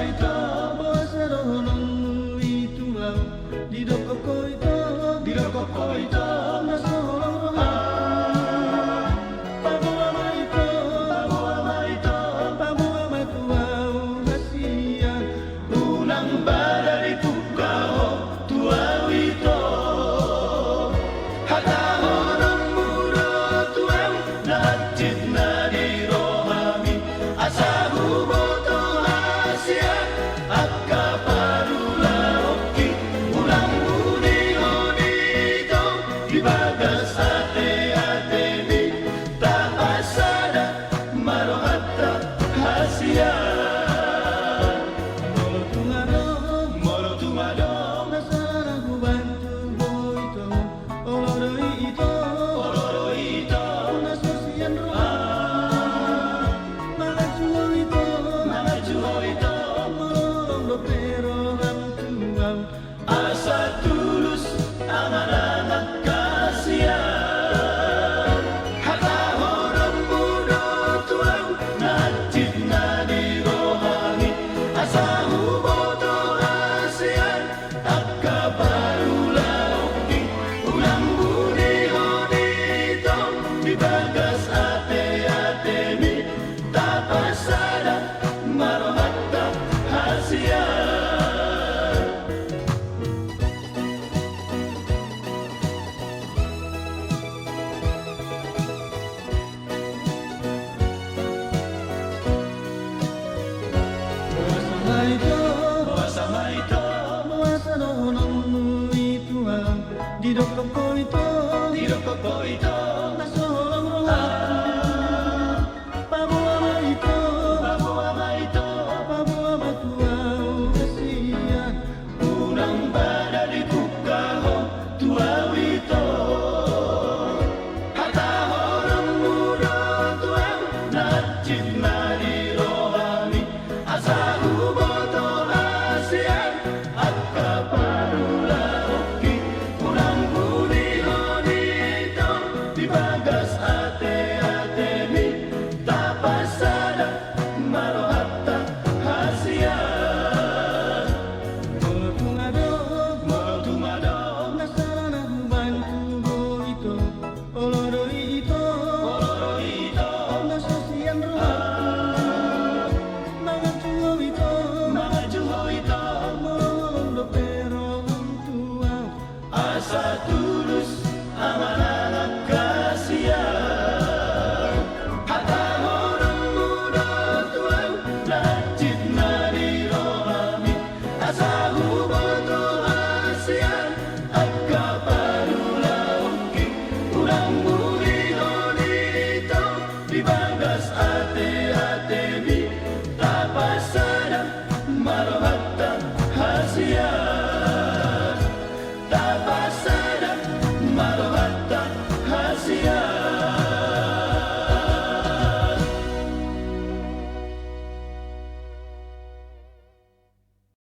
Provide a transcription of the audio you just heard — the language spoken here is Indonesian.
ito Bawasa rohonong itu didoko ko ito Didoko ko ito nasa holong rohong pabuama ito Pabuama ito pabuama tuau hasian Unang badari pukao tuaw ito Hatahorong muro tuaw Natid na di rohami Asa huboto Asia At kaparula oki Ulang uni dito Ibagas ate mi Tapasada marohata Asia Molo tungarong Molo tumadong nasarang kubantu mo ito oloroi ito Ororo ito nasosian rohong mga juho ito Mga juho ito molong do pero hantuang Asa tulus ang anak kasihan Hatahorong mudo tuaw Natid na di rohani Asa huboto asian At kaparula oki Ulang budi honito Dibagas ate mi Tapasada marohata hasian bawasa ito Sama ito bawasa rohonong itu didoko ko ito Didoko ko ito nasa holong rohong pabuama ito Pabuama ito pabuama tuau hasian Unang badali kukaho tuaw ito Hatahorong mudo tuaw Natid na di rohani Asa huboto asian At kaparula oki Unang budi honito Dibagas ate mi Tapasada marohata hasian Molo tungadong Molo tumadong nasarang kubantu mo ito oloroi ito Ororo ito nasosian rohong mga juho ito Mga juho ito molong do pero hantuang Asa tulus ang anak kasihan Hatahorong mudo tuaw Natid na di rohami Asa huboto asian At kaparula oki Ulang muli honito Dibagas ate mi Tapasada marohata hasian